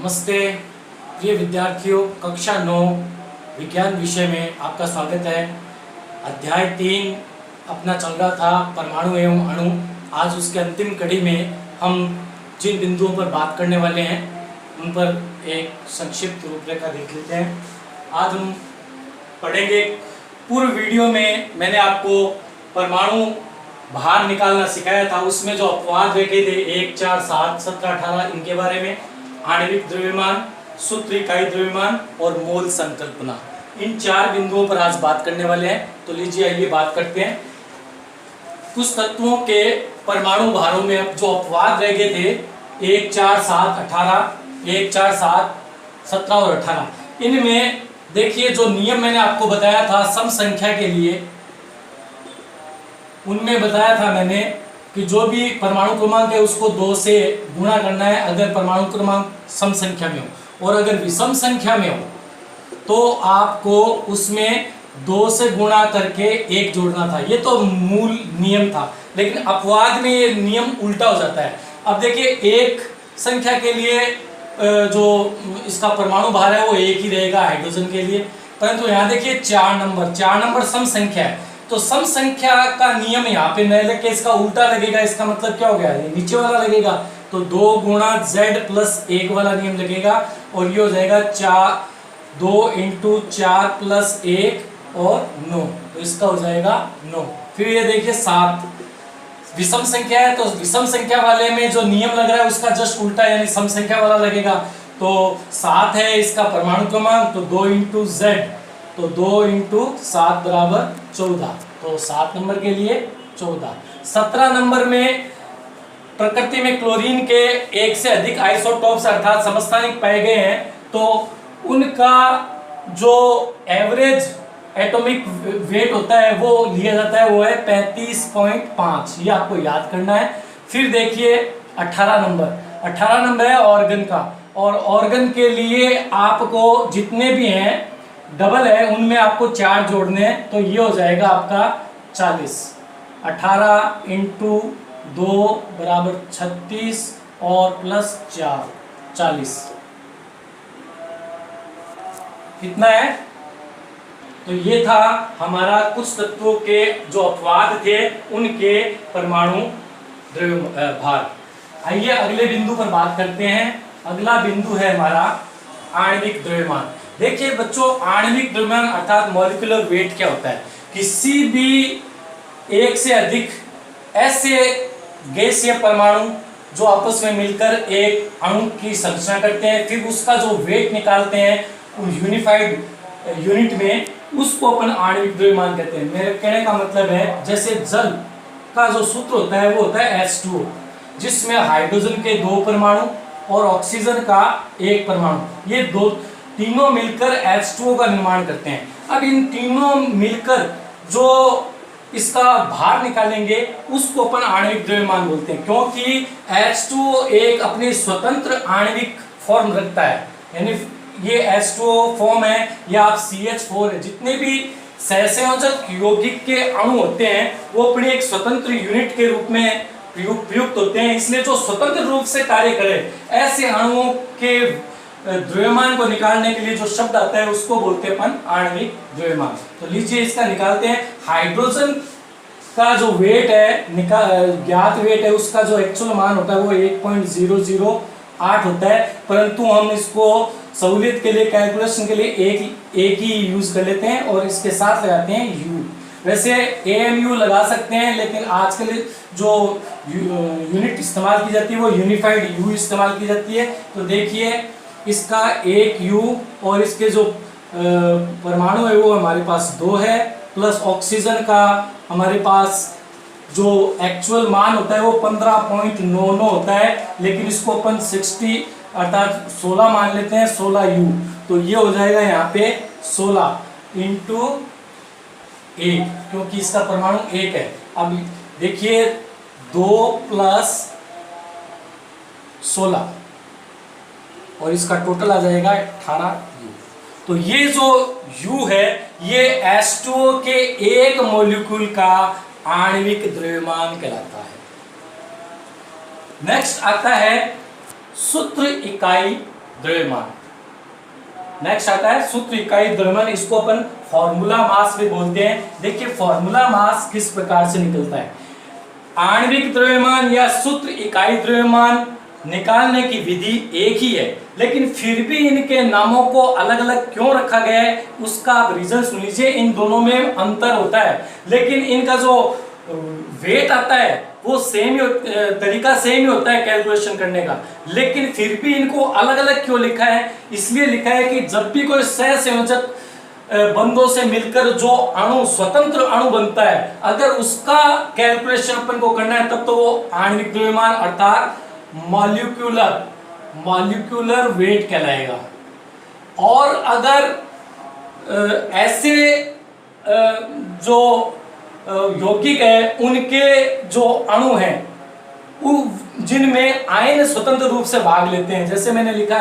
नमस्ते प्रिय विद्यार्थियों, कक्षा 9 विज्ञान विषय में आपका स्वागत है। अध्याय 3 अपना चल रहा था परमाणु एवं अणु। आज उसके अंतिम कड़ी में हम जिन बिंदुओं पर बात करने वाले हैं उन पर एक संक्षिप्त रूपरेखा देख लेते हैं। आज हम पढ़ेंगे। पूर्व वीडियो में मैंने आपको परमाणु भार निकालना सिखाया था, उसमें जो अपवाद देखे थे 1, 4, 7, 17, 18 इनके बारे में, आणविक द्रव्यमान, सूत्र इकाई द्रव्यमान और मोल संकल्पना, इन 4 बिंदुओं पर आज बात करने वाले हैं। तो लीजिए आइए बात करते हैं। कुछ तत्वों के परमाणु भारों में अब जो अपवाद रह गए थे 1, 4, 7, 18, 1, 4, 7, 17 और 18, इनमें देखिए जो नियम मैंने आपको बताया था सम संख्या के लिए, उनमें बताया था मैंने कि जो भी परमाणु क्रमांक है उसको 2 से गुणा करना है अगर परमाणु क्रमांक सम संख्या में हो, और अगर विषम संख्या में हो तो आपको उसमें 2 से गुणा करके 1 जोड़ना था। ये तो मूल नियम था, लेकिन अपवाद में ये नियम उल्टा हो जाता है। अब देखिए एक संख्या के लिए जो इसका परमाणु भार है वो 1 ही रहेगा हाइड्रोजन के लिए, परंतु यहाँ देखिए 4 नंबर सम संख्या है, तो सम संख्या का नियम यहाँ पे न लेके इसका उल्टा लगेगा। इसका मतलब क्या हो गया, ये नीचे वाला लगेगा, तो 2 गुणा z प्लस 1 वाला नियम लगेगा, और ये हो जाएगा 2 इंटू 4 प्लस 1 और 9, तो इसका हो जाएगा 9। फिर ये देखिए 7 विषम संख्या है, तो विषम संख्या वाले में जो नियम लग रहा है उसका जस्ट उल्टा यानी सम संख्या वाला लगेगा। तो 7 है इसका परमाणु क्रमांक, तो 2 इंटू z, तो 2 इंटू 7 बराबर 14, तो 7 नंबर के लिए 14। 17 नंबर में प्रकृति में क्लोरीन के 1 से अधिक आइसोटोप्स अर्थात समस्थानिक पाए गए हैं, तो उनका जो एवरेज एटॉमिक वेट होता है वो लिया जाता है, वो है 35.5, ये आपको याद करना है। फिर देखिए 18 नंबर है ऑर्गन का, और ऑर्गन के लिए आपको जितने भी हैं डबल है उनमें आपको 4 जोड़ने हैं, तो ये हो जाएगा आपका 40। 18 इंटू 2 बराबर 36 और प्लस 4 40, कितना है? तो ये था हमारा कुछ तत्वों के जो अपवाद थे उनके परमाणु भार। आइए अगले बिंदु पर बात करते हैं। अगला बिंदु है हमारा आणविक द्रव्यमान। देखिए बच्चों, आणविक द्रव्यमान अर्थात मॉलिक्यूलर वेट क्या होता है? किसी भी एक से अधिक ऐसे गैस या परमाणु जो आपस में मिलकर एक अणु की संरचना करते हैं, फिर उसका जो वेट निकालते हैं यूनिफाइड यूनिट में, उसको अपन आणविक द्रव्यमान कहते हैं। मेरे कहने का मतलब है जैसे जल का जो सूत्र होता है वो होता है H2O, जिसमें हाइड्रोजन के 2 परमाणु और ऑक्सीजन का 1 परमाणु, ये तीनों मिलकर H2O का निर्माण करते हैं। अब इन तीनों मिलकर जो इसका भार निकालेंगे उसको अपन आणविक द्रव्यमान बोलते हैं, क्योंकि H2O एक अपनी स्वतंत्र आणविक फॉर्म रखता है, यानी ये H2O फॉर्म है या आप CH4 है, जितने भी सहसंयोजक यौगिक के अणु होते हैं वो अपनी एक स्वतंत्र यूनिट के रूप में प्रयुक्त होते हैं। इसलिए जो स्वतंत्र रूप से कार्य करे ऐसे अणुओं के द्रव्यमान को निकालने के लिए जो शब्द आता है उसको बोलते हैं अपन आणविक द्रव्यमान। तो लीजिए इसका निकालते हैं। हाइड्रोजन का जो वेट है, ज्ञात वेट है, उसका जो एक्चुअल मान होता है वो 1.008 होता है, परंतु हम इसको सहूलियत के लिए कैलकुलेशन के लिए एक ही यूज कर लेते हैं और इसके साथ लगाते हैं यू। वैसे AMU लगा सकते हैं, लेकिन आजकल जो यूनिट इस्तेमाल की जाती है वो यूनिफाइड यू इस्तेमाल की जाती है। तो देखिए इसका 1 U और इसके जो परमाणु है वो हमारे पास 2 है, प्लस ऑक्सीजन का हमारे पास जो एक्चुअल मान होता है वो 15.99 होता है, लेकिन इसको अपन 60 अर्थात 16 मान लेते हैं, 16 U, तो ये हो जाएगा यहाँ पे 16 इंटू 1, क्योंकि इसका परमाणु 1 है। अब देखिए 2 प्लस 16 और इसका टोटल आ जाएगा 18 U। तो ये जो U है ये H2O के एक मॉलिक्यूल का आणविक द्रव्यमान कहलाता है। नेक्स्ट आता है सूत्र इकाई द्रव्यमान। नेक्स्ट आता है सूत्र इकाई द्रव्यमान, इसको अपन फॉर्मूला मास भी बोलते हैं। देखिए फॉर्मूला मास किस प्रकार से निकलता है। आणविक द्रव्यमान या सूत्र इकाई द्रव्यमान निकालने की विधि एक ही है, लेकिन फिर भी इनके नामों को अलग अलग क्यों रखा गया है उसका आप रीजन सुन लीजिए। इन दोनों में अंतर होता है, लेकिन इनका जो वेट आता है वो सेम ही, तरीका सेम ही होता है कैलकुलेशन करने का, लेकिन फिर भी इनको अलग अलग क्यों लिखा है। इसलिए लिखा है कि जब भी कोई सहसंयोजक बंधों से मिलकर जो अणु स्वतंत्र अणु बनता है, अगर उसका कैलकुलेशन अपन को करना है तब तो वो आणविक द्रव्यमान अर्थात मॉलिक्यूलर वेट कहलाएगा। और अगर ऐसे जो यौगिक है उनके जो अणु हैं जिनमें आयन स्वतंत्र रूप से भाग लेते हैं, जैसे मैंने लिखा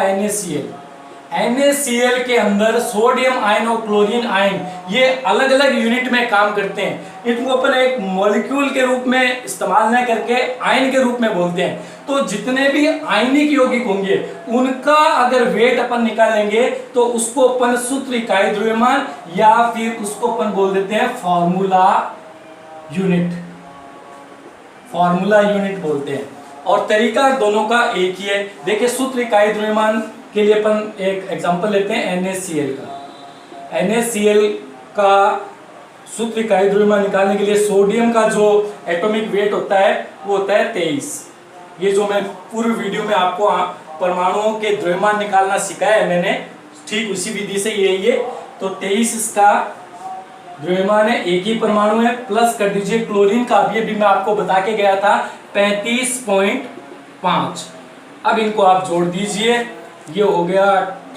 NaCl के अंदर सोडियम आयन और क्लोरीन आयन ये अलग अलग यूनिट में काम करते हैं। इनको अपन एक मॉलिक्यूल के रूप में इस्तेमाल न करके आयन के रूप में बोलते हैं। तो जितने भी आयनिक यौगिक होंगे उनका अगर वेट अपन निकालेंगे तो उसको अपन सूत्र इकाई द्रव्यमान या फिर उसको अपन बोल देते हैं फॉर्मूला यूनिट बोलते हैं। और तरीका दोनों का एक ही है। देखिए सूत्र इकाई द्रव्यमान के लिए अपन एक एग्जांपल लेते हैं NaCl का। NaCl का सूत्र इकाई द्रव्यमान निकालने के लिए सोडियम का जो एटॉमिक वेट होता है वो होता है 23। ये जो मैं पूर्व वीडियो में आपको परमाणुओं के द्रव्यमान निकालना सिखाया है मैंने, ठीक उसी विधि से ये तो 23 इसका द्रव्यमान है, एक ही परमाणु है। प्लस कर दीजिए क्लोरीन का, अभी भी मैं आपको बता के गया था 35.5। अब इनको आप जोड़ दीजिए, ये हो गया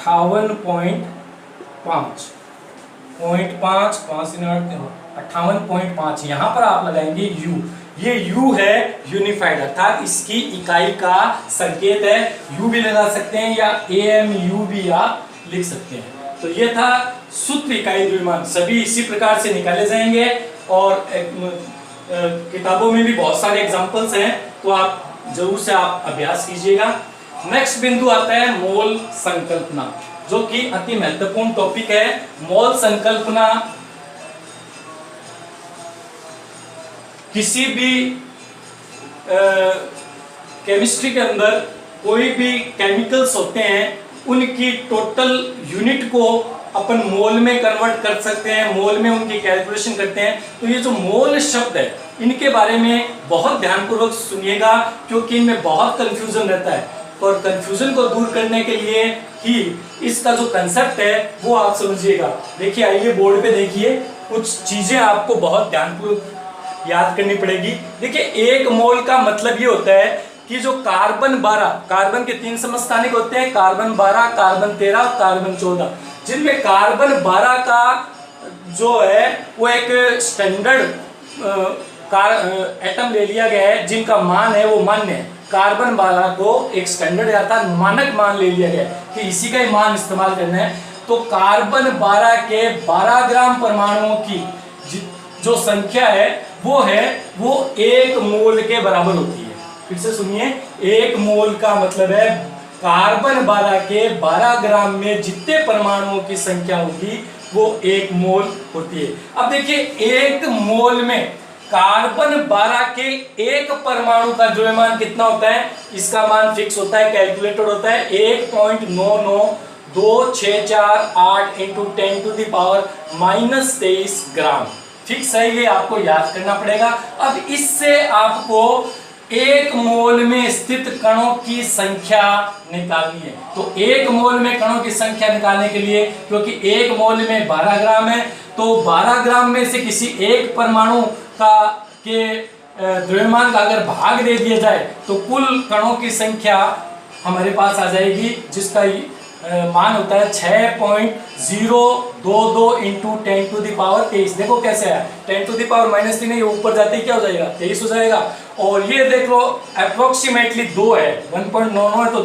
58.5 यहाँ पर आप लगाएंगे U। ये U है यूनिफाइड अर्थात इसकी इकाई का संकेत है। U भी लगा सकते हैं या AMU भी आप लिख सकते हैं। तो ये था सूत्र इकाई द्रव्यमान, सभी इसी प्रकार से निकाले जाएंगे और किताबों में भी बहुत सारे एग्जांपल्स हैं, तो आप जरूर से आप अभ्यास कीजिएगा। नेक्स्ट बिंदु आता है मोल संकल्पना, जो कि अति महत्वपूर्ण टॉपिक है। मोल संकल्पना किसी भी केमिस्ट्री के अंदर कोई भी केमिकल्स होते हैं उनकी टोटल यूनिट को अपन मोल में कन्वर्ट कर सकते हैं, मोल में उनकी कैलकुलेशन करते हैं। तो ये जो मोल शब्द है इनके बारे में बहुत ध्यानपूर्वक सुनिएगा, क्योंकि इनमें बहुत कंफ्यूजन रहता है और कंफ्यूजन को दूर करने के लिए ही इसका जो कंसेप्ट है वो आप समझिएगा। देखिए आइए बोर्ड पे देखिए, कुछ चीजें आपको बहुत ध्यानपूर्वक याद करनी पड़ेगी। देखिए एक मोल का मतलब ये होता है कि जो कार्बन 12, कार्बन के 3 समस्थानिक होते हैं, कार्बन 12, कार्बन 13 और कार्बन 14, जिनमें कार्बन 12 का जो है वो एक स्टैंडर्ड एटम ले लिया गया है जिनका मान है वो मान्य है। कार्बन 12 को एक स्टैंडर्ड अर्थात मानक मान ले लिया गया है कि इसी का ही मान इस्तेमाल करना है। तो कार्बन 12 के 12 ग्राम परमाणुओं की जो संख्या है वो 1 मोल के बराबर होती है। फिर से सुनिए, 1 मोल का मतलब है कार्बन 12 के 12 ग्राम में जितने परमाणुओं की संख्या होगी वो 1 मोल होती है। अब देखिए 1 मोल में कार्बन 12 के एक परमाणु का द्रव्यमान कितना होता है, इसका मान फिक्स होता है, कैलकुलेटेड होता है 1.99264 इंटू 10⁻⁻23 ग्राम। फिक्स है, ये आपको याद करना पड़ेगा। अब इससे आपको 1 मोल में स्थित कणों की संख्या निकालनी है। तो 1 मोल में कणों की संख्या निकालने के लिए, क्योंकि 1 मोल में 12 ग्राम है, तो 12 ग्राम में से किसी एक परमाणु के द्रव्यमान का अगर भाग दे दिया जाए तो कुल कणों की संख्या हमारे पास आ जाएगी, जिसका मान होता है 6.022 इंटू 10⁻23। देखो कैसे है, 10⁻³ ये ऊपर जाते ही क्या हो जाएगा, 23 हो जाएगा। और ये देख लो अप्रोक्सीमेटली 2 है, 1.99 है, तो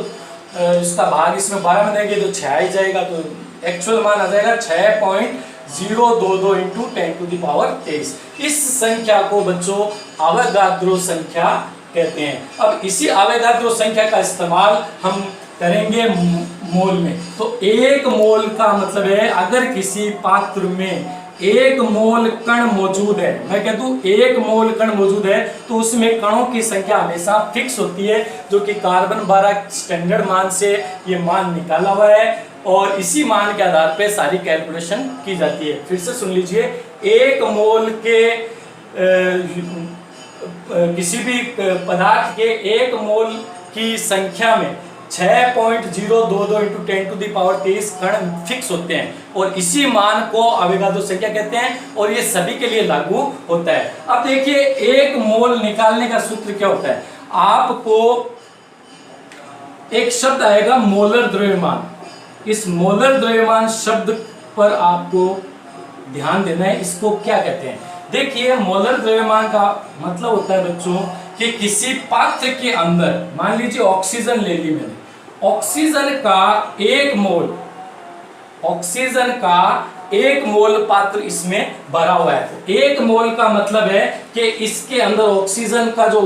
इसका भाग इसमें 12 में देंगे तो 6 ही जाएगा, तो एक्चुअल मान आ जाएगा 6.022 इंटू 10⁻23। इस संख्या को बच्चों अवोगाद्रो संख्या कहते हैं। अब इसी अवोगाद्रो संख्या का इस्तेमाल हम करेंगे मोल में। तो 1 मोल का मतलब है अगर किसी पात्र में 1 मोल कण मौजूद है, मैं कह दूं 1 मोल कण मौजूद है, तो उसमें कणों की संख्या हमेशा फिक्स होती है, जो कि कार्बन 12 स्टैंडर्ड मान से ये मान निकाला हुआ है और इसी मान के आधार पे सारी कैलकुलेशन की जाती है। फिर से सुन लीजिए, 1 मोल के किसी भी पदार्थ के 1 मोल की संख्या में 6.022 × 10⁻23 कण फिक्स होते हैं और इसी मान को अवोगाद्रो संख्या कहते हैं और ये सभी के लिए लागू होता है। अब देखिए 1 मोल निकालने का सूत्र क्या होता है। आपको एक शब्द आएगा मोलर द्रव्यमान। इस मोलर द्रव्यमान शब्द पर आपको ध्यान देना है, इसको क्या कहते हैं। देखिए मोलर द्रव्यमान का मतलब होता है बच्चों कि किसी पात्र के अंदर, मान लीजिए ऑक्सीजन ले ली मैंने, ऑक्सीजन का 1 मोल पात्र इसमें भरा हुआ है। तो 1 मोल का मतलब है कि इसके अंदर ऑक्सीजन का जो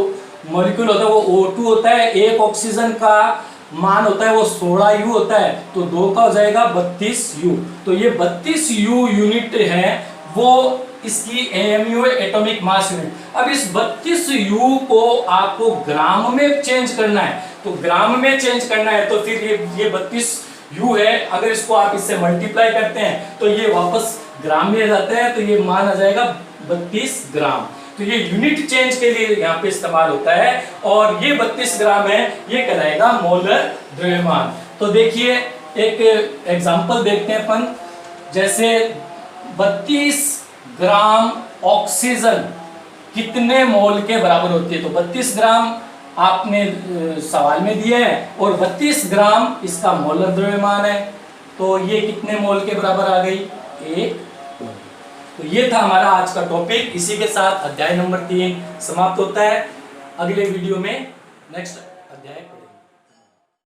मॉलिक्यूल होता है वो O2 होता है, 1 ऑक्सीजन का मान होता है वो 16 U होता है, तो 2 का हो जाएगा 32 U। तो ये 32 U यूनिट है, वो इसकी AMU है, एटॉमिक मास यूनिट। अब इस 32 U को आपको ग्राम में चेंज करना है, तो ग्राम में चेंज करना है तो फिर ये 32 U है, अगर इसको आप इससे मल्टीप्लाई करते हैं तो ये वापस ग्राम में आ जाता है, तो ये मान आ जाएगा 32 ग्राम। तो ये यूनिट चेंज के लिए यहाँ पे इस्तेमाल होता है और ये 32 ग्राम है, ये कहलाएगा मोलर द्रव्यमान। तो देखिए एक एग्जांपल देखते हैं अपन, जैसे 32 ग्राम ऑक्सीजन कितने मोल के बराबर होती है। तो 32 ग्राम आपने सवाल में दिया है और 32 ग्राम इसका मोलर द्रव्यमान है, तो ये कितने मोल के बराबर आ गई, 1 मोल। तो ये था हमारा आज का टॉपिक। इसी के साथ अध्याय नंबर 3 समाप्त होता है। अगले वीडियो में नेक्स्ट अध्याय